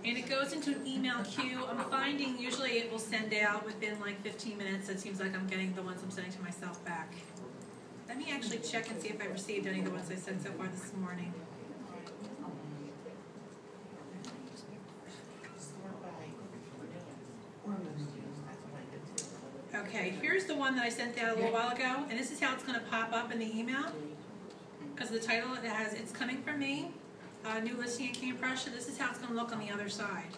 And it goes into an email queue. I'm finding usually it will send out within like 15 minutes. It seems like I'm getting the ones I'm sending to myself back. Let me actually check and see if I received any of the ones I sent so far this morning. Okay, here's the one that I sent out a little while ago, and this is how it's going to pop up in the email. Because the title it has, it's coming from me. New listing at King of Prussia. This is how it's going to look on the other side.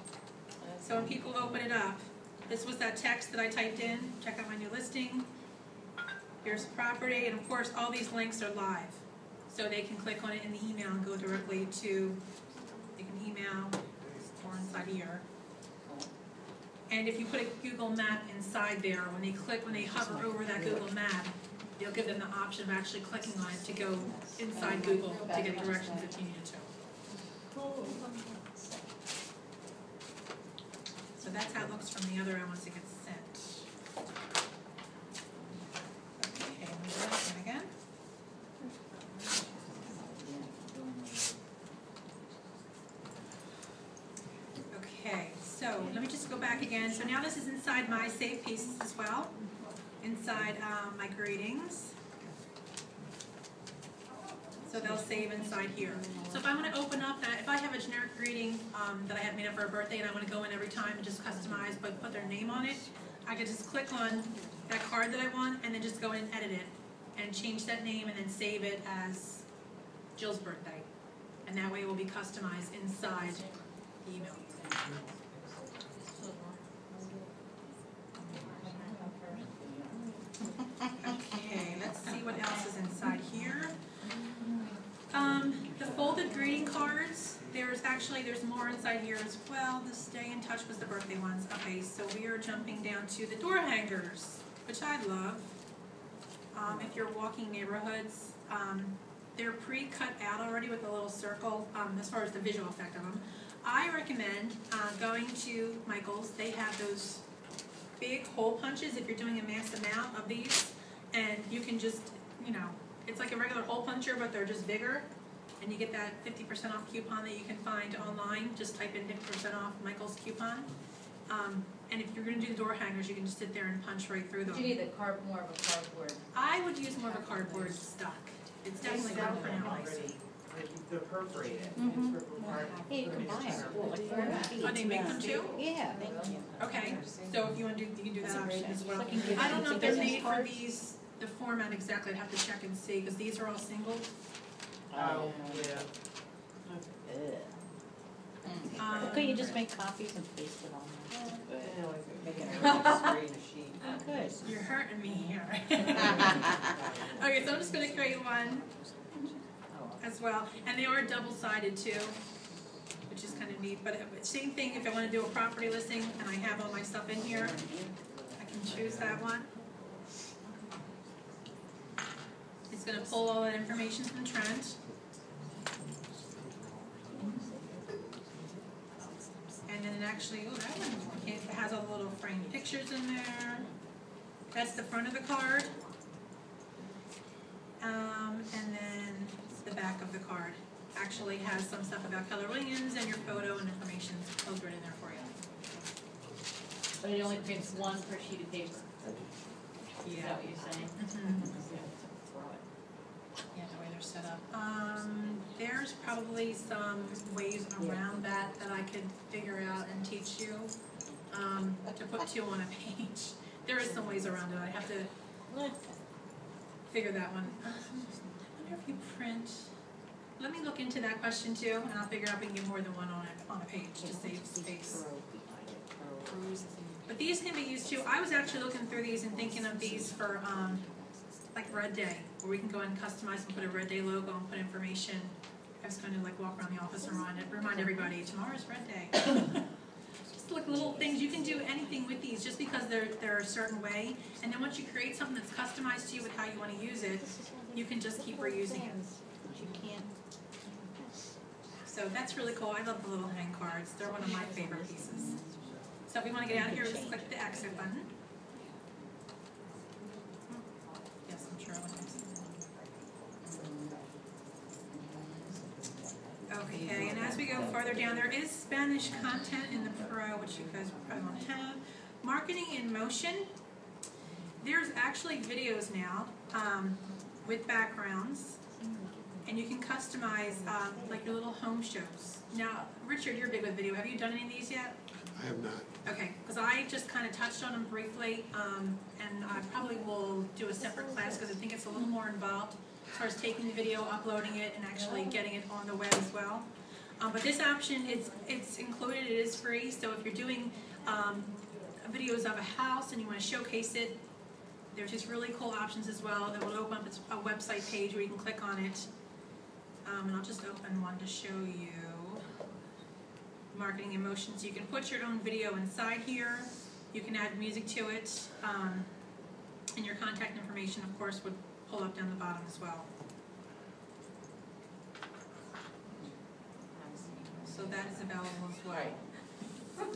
So when people open it up, this was that text that I typed in. Check out my new listing. Here's the property, and of course all these links are live. So they can click on it in the email and go directly to, they can email or inside here. And if you put a Google map inside there, when they hover over that Google map, you'll give them the option of actually clicking on it to go inside Google to get directions if you needed to. So that's how it looks from the other end once it gets sent. Okay, let me do that one again. Okay, so let me just go back again. So now this is inside my save pieces as well, inside my greetings. So they'll save inside here. So if I want to open up that, if I have a generic greeting that I have made up for a birthday and I want to go in every time and just customize but put their name on it, I can just click on that card that I want and then just go in and edit it and change that name and then save it as Jill's birthday. And that way it will be customized inside the email. Okay, let's see what else is inside here. The folded greeting cards, there's more inside here as well. The stay in touch was the birthday ones. Okay, so we are jumping down to the door hangers, which I love. If you're walking neighborhoods, they're pre-cut out already with a little circle as far as the visual effect of them. I recommend going to Michael's. They have those big hole punches if you're doing a mass amount of these, and you can just, it's like a regular hole puncher, but they're just bigger, and you get that 50% off coupon that you can find online. Just type in 50% off Michael's coupon. And if you're going to do the door hangers, you can just sit there and punch right through them. You need more of a cardboard. I would use more of a cardboard stock. It's definitely good for now. They're perforated. Hey, you can buy them. Oh, they make them too? Yeah. Okay, so if you want to do, you can do that option as well. I don't know if they're made for these, the format exactly. I'd have to check and see, because these are all single. Oh, yeah. Could you just make copies and paste it on there? Making a sheet. Oh, good. You're hurting me here. Okay, so I'm just going to create one as well. And they are double-sided too, which is kind of neat. But same thing, if I want to do a property listing and I have all my stuff in here, I can choose that one. It's going to pull all that information from Trent. And then it actually, that one, it has all the little framed pictures in there. That's the front of the card. And then the back of the card actually has some stuff about Keller Williams and your photo and information all right in there for you. But it only prints one per sheet of paper. Yeah. Is that what you're saying? Yeah, the way they're set up. There's probably some ways around that I could figure out and teach you to put two on a page. There is some ways around it. I have to figure that one. I wonder if you print. Let me look into that question too, and I'll figure out if we can get more than one on a page to save space. But these can be used too. I was actually looking through these and thinking of these for like Red Day, where we can go and customize and put a Red Day logo and put information. I was going to like walk around the office and remind everybody tomorrow's Red Day. Just like little things. You can do anything with these just because they're a certain way. And then once you create something that's customized to you with how you want to use it, you can just keep reusing it. You can't. So that's really cool. I love the little hang cards. They're one of my favorite pieces. So if we want to get out of here, just click the exit button. Yes, I'm sure I want to exit. Okay, and as we we go further down, there is Spanish content in the Pro, which you guys probably won't have. Marketing in Motion. There's actually videos now with backgrounds, and you can customize like your little home shows. Now, Richard, you're big with video. Have you done any of these yet? I have not. Okay, because I just kind of touched on them briefly, and I probably will do a separate class because I think it's a little more involved as far as taking the video, uploading it, and actually getting it on the web as well. But this option, it's included, it is free, so if you're doing videos of a house and you want to showcase it, there's just really cool options as well that will open up a website page where you can click on it. And I'll just open one to show you. Marketing in Motion. So you can put your own video inside here. You can add music to it. And your contact information, of course, would pull up down the bottom as well. So that is available as well.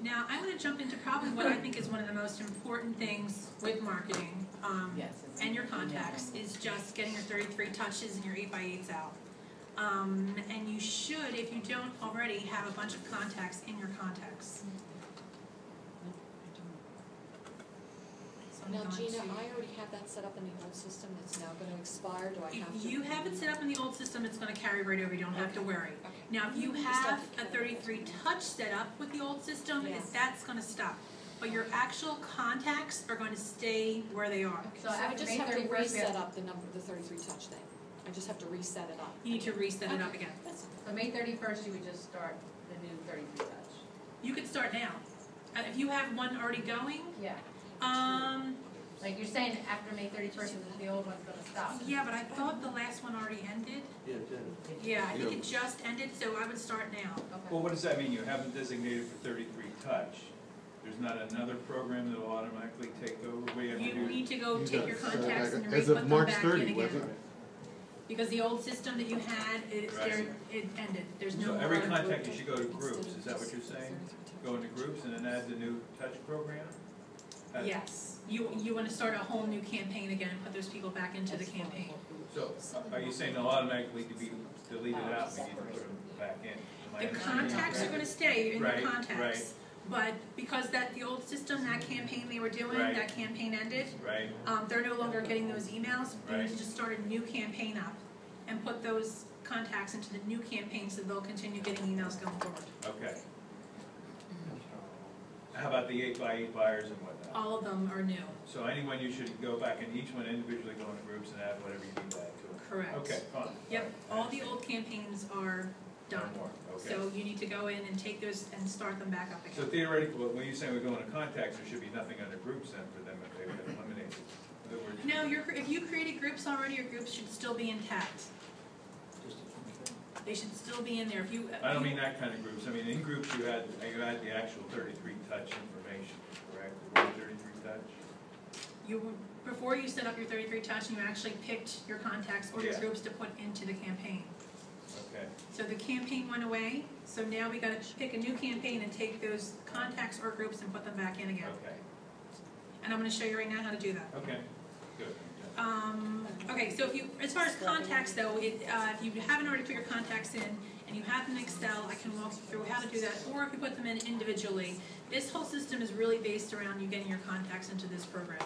Now, I'm going to jump into probably what I think is one of the most important things with marketing and your contacts is just getting your 33 touches and your 8x8s out. And you should, if you don't already, have a bunch of contacts in your contacts. So I'm Now, going Gina, to- I already have that set up in the old system that's now going to expire. Do I have If to? you have it set up in the old system, it's going to carry right over. You don't have to worry. Okay. Now, if you Just have have to a cut 33 touch set up with the old system, Yeah. that's going to stop. But your actual contacts are going to stay where they are. So I after just May have to 31st, we have- reset up the number, the 33 touch thing. I just have to reset it up. You need to reset it up again. That's So May 31st, you would just start the new 33 touch. You could start now. If you have one already going, Yeah. Like you're saying after May 31st, the old one's gonna stop. yeah, but I thought the last one already ended. Yeah, it did. Yeah, I think it just ended, so I would start now. Okay. Well, what does that mean? You haven't designated for 33 touch. There's not another program that will automatically take over? What do you have to You do? need to go take your contacts and As re-put of them March back in 30, was again. it? Because the old system that you had, it ended. There's no So more. every contact, you should go to groups, is that what you're saying? Go into groups and then add the new touch program? Yes. You want to start a whole new campaign again and put those people back into the campaign. So are you saying they'll automatically be deleted out, we need to put them back in? Am I The understanding contacts are that? going to stay in Right, your contacts. But because the old system, that campaign they were doing, Right. that campaign ended, Right, they're no longer getting those emails. You need Right. to just start a new campaign up and put those contacts into the new campaign so they'll continue getting emails going forward. okay. How about the 8x8 buyers and whatnot? All of them are new. So anyone, you should go back and each one individually go into groups and add whatever you need to add to it? Correct. Okay, fine. Yep, All all right. the old campaigns are No done. more, okay. So you need to go in and take those and start them back up So again. theoretically, when you're saying we're going to contacts, there should be nothing under groups then for them if they've been eliminated. In other words, No, if you created groups already, your groups should still be intact. They should still be in there. If you. I don't mean that kind of groups. I mean, in groups, you had the actual 33 touch information, correct? The word 33 touch? Before you set up your 33 touch, you actually picked your contacts or your Yeah. groups to put into the campaign. Okay. So the campaign went away, so now we gotta pick a new campaign and take those contacts or groups and put them back in again. Okay. And I'm gonna show you right now how to do that. Okay. Good. Okay, so as far as contacts though, if you haven't already put your contacts in and you have them in Excel, I can walk you through how to do that, or if you put them in individually. This whole system is really based around you getting your contacts into this program.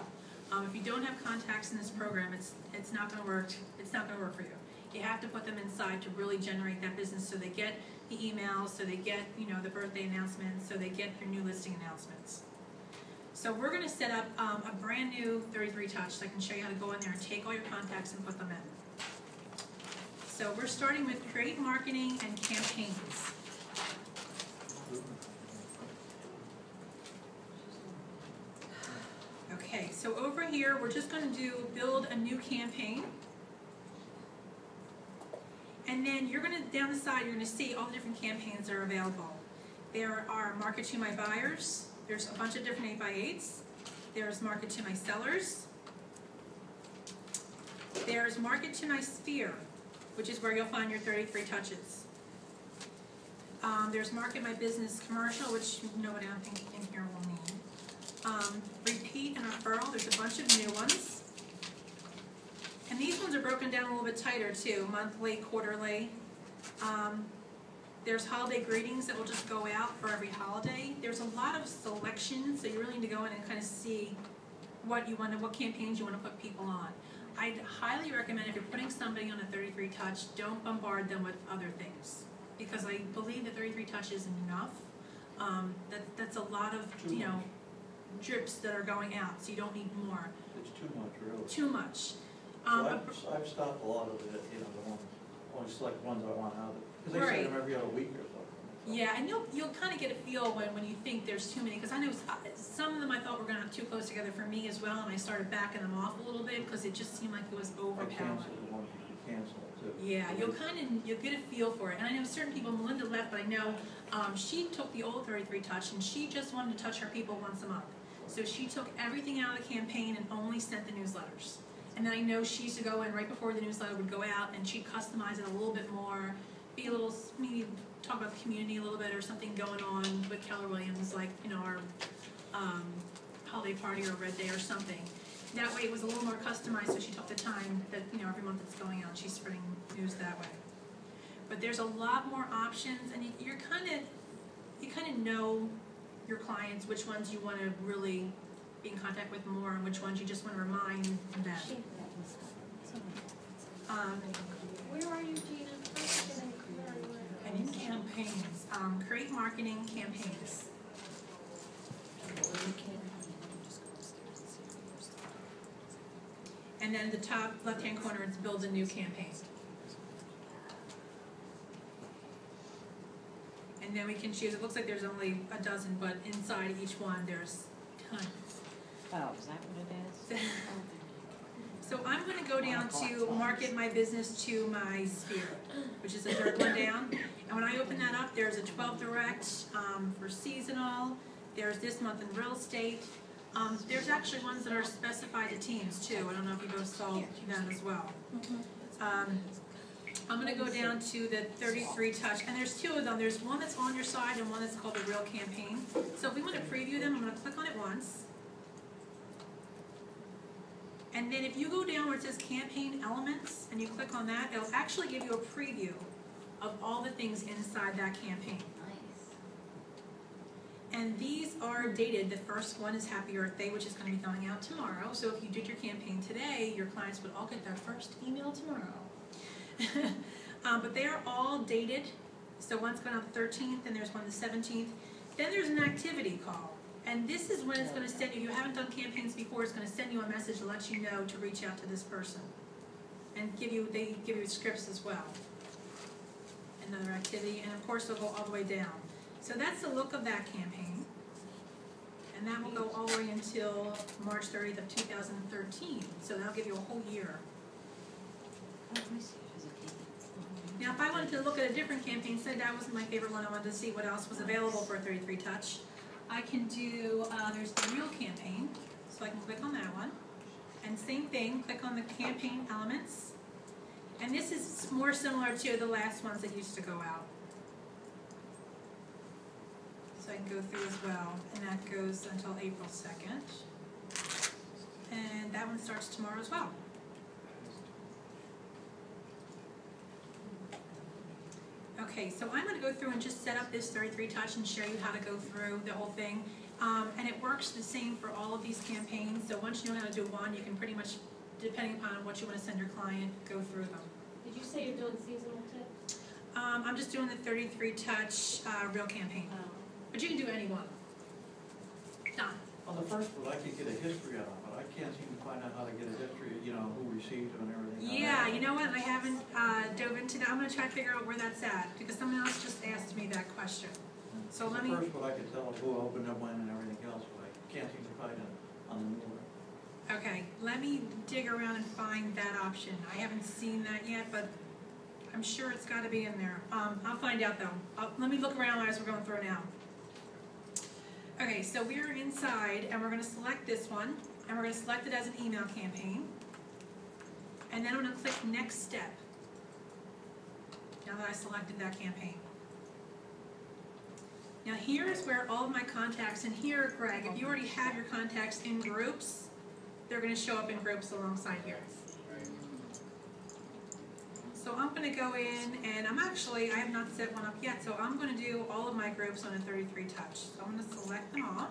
If you don't have contacts in this program, it's not gonna work. It's not gonna work for you. You have to put them inside to really generate that business, so they get the emails, so they get the birthday announcements, so they get your new listing announcements. So we're going to set up a brand new 33 touch, so I can show you how to go in there and take all your contacts and put them in. So we're starting with create marketing and campaigns. Okay, so over here we're just going to build a new campaign. And then you're going to, down the side, you're going to see all the different campaigns that are available. There are market to my buyers. There's a bunch of different 8x8s. There's market to my sellers. There's market to my sphere, which is where you'll find your 33 touches. There's market my business commercial, which nobody I don't think in here will need. Repeat and referral, there's a bunch of new ones. And these ones are broken down a little bit tighter too, monthly, quarterly. There's holiday greetings that will just go out for every holiday. There's a lot of selection, so you really need to go in and kind of see what you want to, what campaigns you want to put people on. I'd highly recommend if you're putting somebody on a 33 touch, don't bombard them with other things, because I believe that 33 touch is enough. That's a lot of, you know, drips that are going out, so you don't need more. It's too much, really. Too much. So I've stopped a lot of it, you know, the ones, only select ones I want out of it. Because they say them every other week or something. Yeah, and you'll kind of get a feel when you think there's too many, because I know some of them I thought were going to be too close together for me as well, and I started backing them off a little bit because it just seemed like it was I overpowering. canceled the ones you should cancel too. Yeah, you'll get a feel for it, and I know certain people. Melinda left, but I know she took the old 33 touch, and she just wanted to touch her people once a month. So she took everything out of the campaign and only sent the newsletters. And then I know she used to go in right before the newsletter would go out, and she'd customize it a little bit more, be a little, maybe talk about the community a little bit, or something going on with Keller Williams, like, you know, our holiday party or Red Day or something. That way it was a little more customized, so she took the time that, you know, every month it's going out, she's spreading news that way. But there's a lot more options, and you kind of know your clients, which ones you want to really be in contact with more, and which ones you just want to remind them. Where are you, Gina? Where are you at? And campaigns, create marketing campaigns. And then the top left-hand corner, it's build a new campaign. And then we can choose, it looks like there's only a dozen, but inside each one, there's tons. Oh, is that what it is? So I'm gonna go down to market my business to my sphere, which is the third one down. And when I open that up, there's a 12 direct for seasonal. There's this month in real estate. There's actually ones that are specified to teams too. I don't know if you both saw that as well. I'm gonna go down to the 33 touch, and there's two of them. There's one that's on your side and one that's called the real campaign. So if we want to preview them, I'm gonna click on it once. And then if you go down where it says campaign elements and you click on that, it'll actually give you a preview of all the things inside that campaign. Nice. And these are dated. The first one is Happy Earth Day, which is going to be going out tomorrow. So if you did your campaign today, your clients would all get their first email tomorrow. But they are all dated. So one's going out the 13th, and there's one the 17th. Then there's an activity call. And this is when it's going to send you, if you haven't done campaigns before, it's going to send you a message to let you know to reach out to this person. And they give you scripts as well. Another activity, and of course they'll go all the way down. So that's the look of that campaign. And that will go all the way until March 30th of 2013. So that'll give you a whole year. Now if I wanted to look at a different campaign, say that wasn't my favorite one, I wanted to see what else was available for a 33 touch. I can do, there's the real campaign, so I can click on that one. And same thing, click on the campaign elements. And this is more similar to the last ones that used to go out. So I can go through as well, and that goes until April 2nd. And that one starts tomorrow as well. Okay, so I'm going to go through and just set up this 33 touch and show you how to go through the whole thing. And it works the same for all of these campaigns. So once you know how to do one, you can pretty much, depending upon what you want to send your client, go through them. Did you say you're doing seasonal too? I'm just doing the 33 touch real campaign. But you can do any one. Done. On the first one, I could get a history on it, but I can't seem to find out how to get a history, you know, who received them and everything. Yeah, you know what? I haven't dove into that. I'm going to try to figure out where that's at because someone else just asked me that question. So let me. The first one, I could tell who opened them when and everything else, but I can't seem to find it on the new one. Okay, let me dig around and find that option. I haven't seen that yet, but I'm sure it's got to be in there. I'll find out though. Let me look around as we're going through it now. Okay, so we're inside and we're going to select this one and we're going to select it as an email campaign. And then I'm going to click next step. Now that I selected that campaign. Now here's where all of my contacts, and here, Greg, if you already have your contacts in groups, they're going to show up in groups alongside here. So I'm gonna go in and I have not set one up yet, so I'm gonna do all of my groups on a 33 touch. So I'm gonna select them all.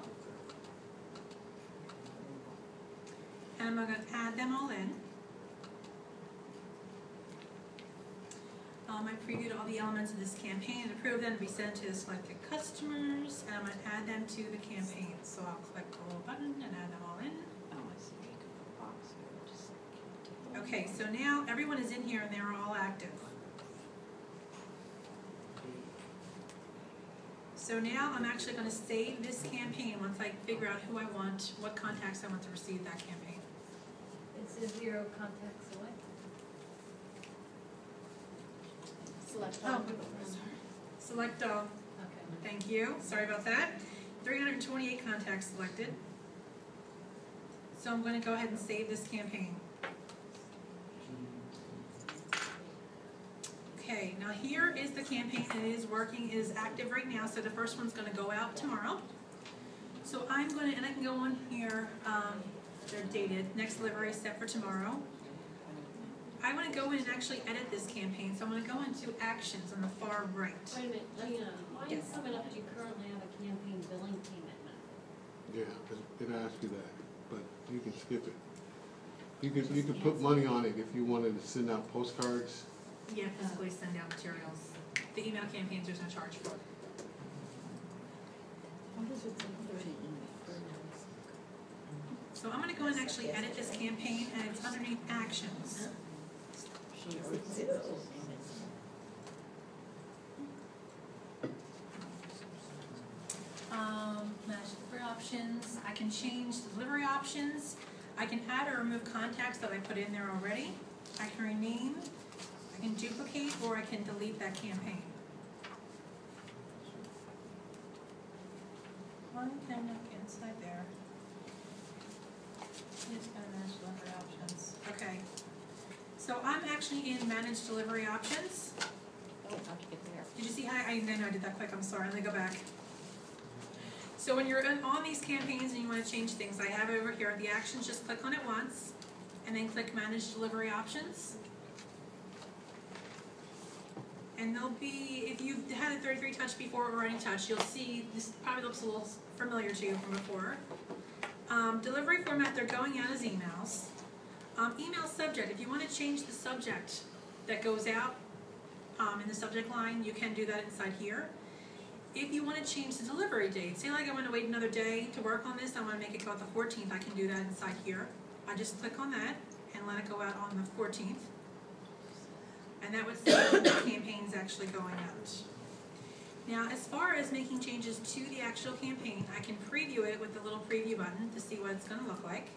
And I'm gonna add them all in. I previewed all the elements of this campaign and approved them to be sent to the selected customers, and I'm gonna add them to the campaign. So I'll click the little button and add them all in. Oh, I see, you can put a box here, just take the- Okay, so now everyone is in here and they're all active. So now I'm actually gonna save this campaign once I figure out who I want, what contacts I want to receive that campaign. It says 0 contact select. Select Oh, all. select all. Okay. Thank you, sorry about that. 328 contacts selected. So I'm gonna go ahead and save this campaign. Okay, now here is the campaign, and it is working, it is active right now, so the first one's gonna go out tomorrow. So I can go on here, they're dated, next delivery is set for tomorrow. I wanna go in and actually edit this campaign, so I'm gonna go into actions on the far right. Wait a minute, Gina, why is Yes. coming up that you currently have a campaign billing payment? Yeah, it asks you that, but you can skip it. You could put money on it if you wanted to send out postcards. Yeah, physically send out materials. The email campaigns there's no charge for. What is it? So I'm gonna go and actually edit this campaign, and it's underneath actions. Manage delivery options, I can change the delivery options, I can add or remove contacts that I put in there already, I can rename, I can duplicate, or I can delete that campaign. One can look inside there. Just gonna manage delivery options. Okay. So I'm actually in manage delivery options. Oh, how'd you get there? Did you see how I know I did that quick? I'm sorry. Let me go back. So when you're on these campaigns and you want to change things, I have over here the actions. Just click on it once, and then click manage delivery options. And there'll be, if you've had a 33 touch before or any touch, you'll see this probably looks a little familiar to you from before. Delivery format, they're going out as emails. Email subject, if you want to change the subject that goes out in the subject line, you can do that inside here. If you want to change the delivery date, say like I want to wait another day to work on this, I want to make it go out the 14th, I can do that inside here. I just click on that and let it go out on the 14th. And that would say when the campaign's actually going out. Now, as far as making changes to the actual campaign, I can preview it with the little preview button to see what it's going to look like.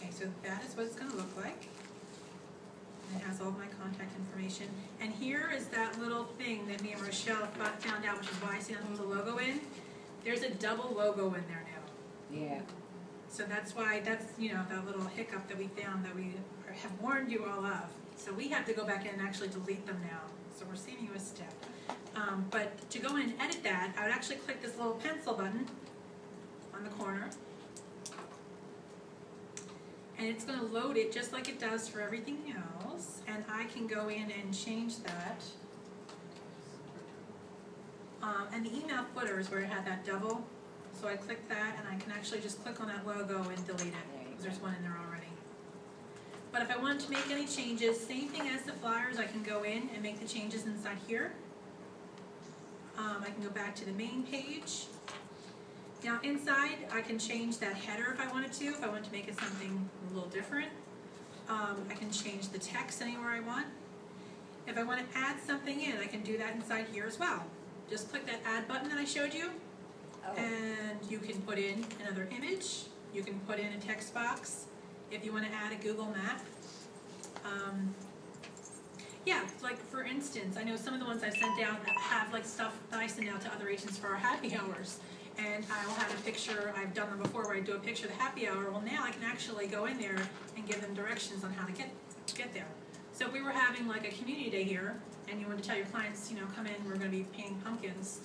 Okay, so that is what it's going to look like. And it has all of my contact information. And here is that little thing that me and Rochelle found out, which is why I see the logo in. There's a double logo in there now. Yeah. So that's why, that's, that little hiccup that we found that we have warned you all of. So we have to go back in and actually delete them now. So we're saving you a step. But to go in and edit that, I would actually click this little pencil button on the corner. And it's going to load it just like it does for everything else. And I can go in and change that. And the email footer is where it had that double. So I click that, and I can actually just click on that logo and delete it, because there's one in there already. But if I wanted to make any changes, same thing as the flyers, I can go in and make the changes inside here. I can go back to the main page. Now inside, I can change that header if I wanted to, if I wanted to make it something a little different. I can change the text anywhere I want. If I want to add something in, I can do that inside here as well. Just click that add button that I showed you. Oh. And you can put in another image, you can put in a text box, if you want to add a Google map. Yeah, like for instance, I know some of the ones I've sent out have like stuff that I send out to other agents for our happy hours. And I'll have a picture, I've done them before where I do a picture of the happy hour. Well, now I can actually go in there and give them directions on how to get there. So if we were having like a community day here, and you want to tell your clients, come in, we're going to be painting pumpkins,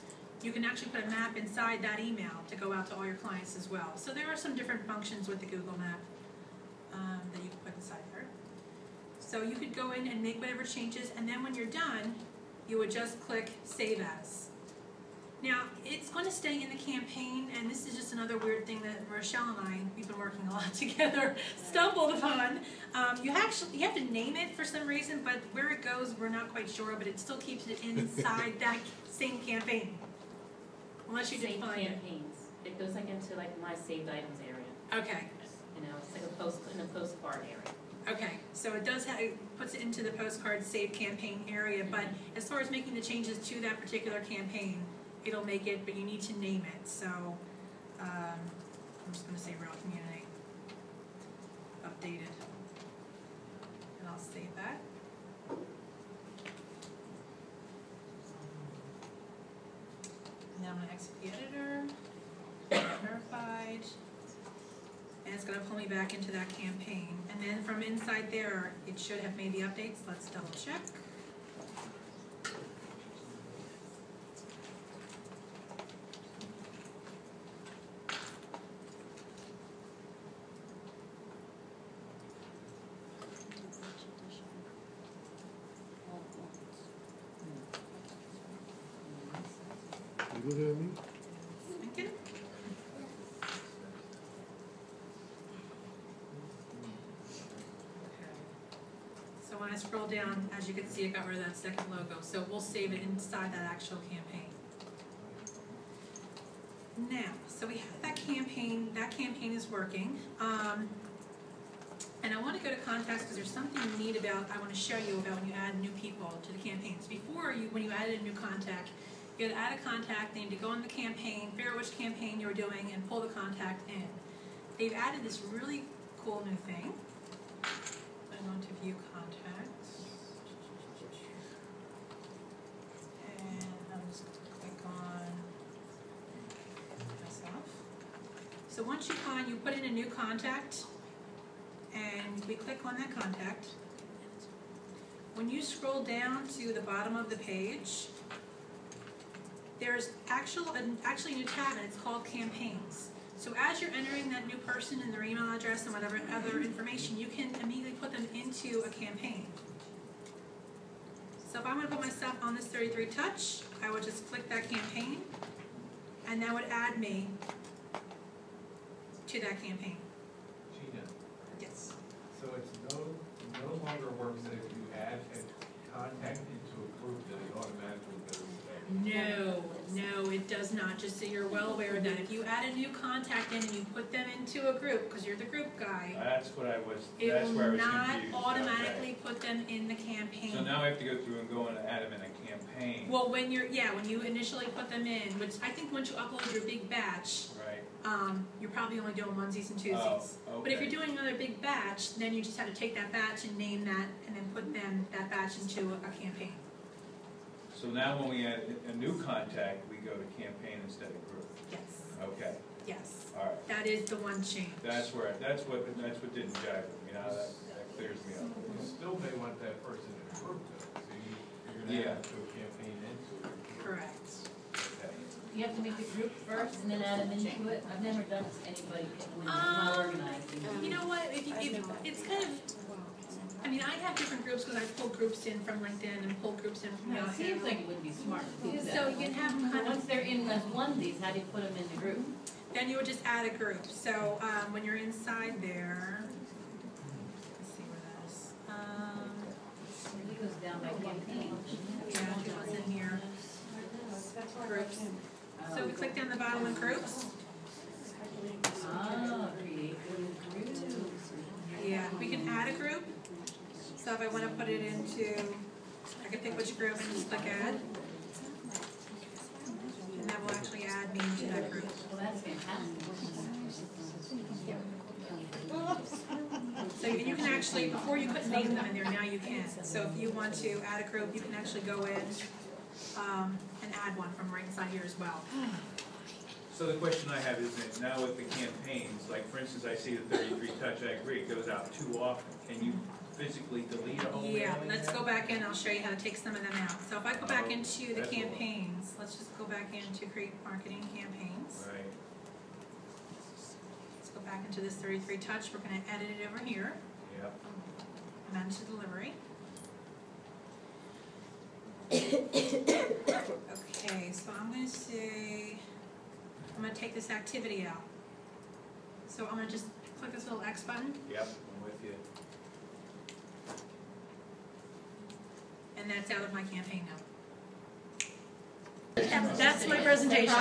you can actually put a map inside that email to go out to all your clients as well. So there are some different functions with the Google Map that you can put inside there. So you could go in and make whatever changes, and then when you're done, you would just click Save As. Now, it's going to stay in the campaign, and this is just another weird thing that Rochelle and I, we've been working a lot together, stumbled upon. You have to name it for some reason, but where it goes, we're not quite sure, but it still keeps it inside that same campaign. Unless you Saved define it. campaigns. It goes like into like my saved items area. Okay, You know, it's like in a postcard area. okay, so it does have, it puts it into the postcard save campaign area, but as far as making the changes to that particular campaign, it'll make it, but you need to name it, so, I'm just gonna say Real Community, updated, and I'll save that. And then I'm gonna exit the editor, verified, and it's gonna pull me back into that campaign, and then from inside there, it should have made the updates, let's double check. You looking at me? Thinking. So when I scroll down, as you can see, it got rid of that second logo, so we'll save it inside that actual campaign. Now, so we have that campaign is working. And I want to go to contacts because there's something neat about, I want to show you about when you add new people to the campaigns. Before, when you added a new contact, you had to add a contact, they need to go in the campaign, figure out which campaign you were doing, and pull the contact in. They've added this really cool new thing. I'm going to view contacts. And I'm just going to click on myself. So once you put in a new contact, and we click on that contact. When you scroll down to the bottom of the page, there's actually a new tab, and it's called Campaigns. So as you're entering that new person and their email address and whatever other information, you can immediately put them into a campaign. So if I want to put myself on this 33 touch, I would just click that campaign, and that would add me to that campaign. Gina, Yes. so it's no longer works that if you add a contact into a group that it automatically goes there. No, it does not, just so you're well aware of that. If you add a new contact in and you put them into a group, because you're the group guy, That's where I was it will confused. not Okay. automatically put them in the campaign. So now I have to go through and go and add them in a campaign. Well, when you initially put them in, which I think once you upload your big batch, Right. you're probably only doing onesies and twosies. Oh, But if okay. you're doing another big batch, then you just have to take that batch and name that, and then put that batch into a campaign. So now when we add a new contact, we go to campaign instead of group. Yes, Okay, yes. all right. That is the one change. That's what didn't jive with me. Now that clears me up. You still may want that person in a group though, so you're gonna have to do a campaign into it. Correct. Okay. You have to make the group first and then add them into it. I've never done this to anybody when it's not organized. You know what, if it's kind of, I mean, I have different groups because I pull groups in from LinkedIn and pull groups in from It seems Yahoo. like it would be smart to do that. So you can have kind Once of, they're in as onesies, how do you put them in the group? then you would just add a group. So when you're inside there, let's see where that is. He goes down by campaign. Yeah, it was in here. Groups. So we click down the bottom of groups. Ah, create groups. Yeah, we can add a group. So if I want to put it into, I can pick which group and just click add. And that will actually add me into that group. Well, that's fantastic. So you can actually, before you couldn't name them in there, now you can. So if you want to add a group, you can actually go in and add one from right inside here as well. So the question I have is that now with the campaigns, like for instance, I see the 33 touch, I agree, it goes out too often. Can you physically delete a whole Yeah, mailing let's then? go back in, I'll show you how to take some of them out. So if I go back Oh, into the that's a lot. campaigns, let's just go back into create marketing campaigns. Right, Let's go back into this 33 touch, we're gonna edit it over here, yep. manage the delivery. Okay, so I'm gonna say, I'm gonna take this activity out. So I'm gonna just click this little X button, Yep, I'm with you. and that's out of my campaign now. That's my presentation.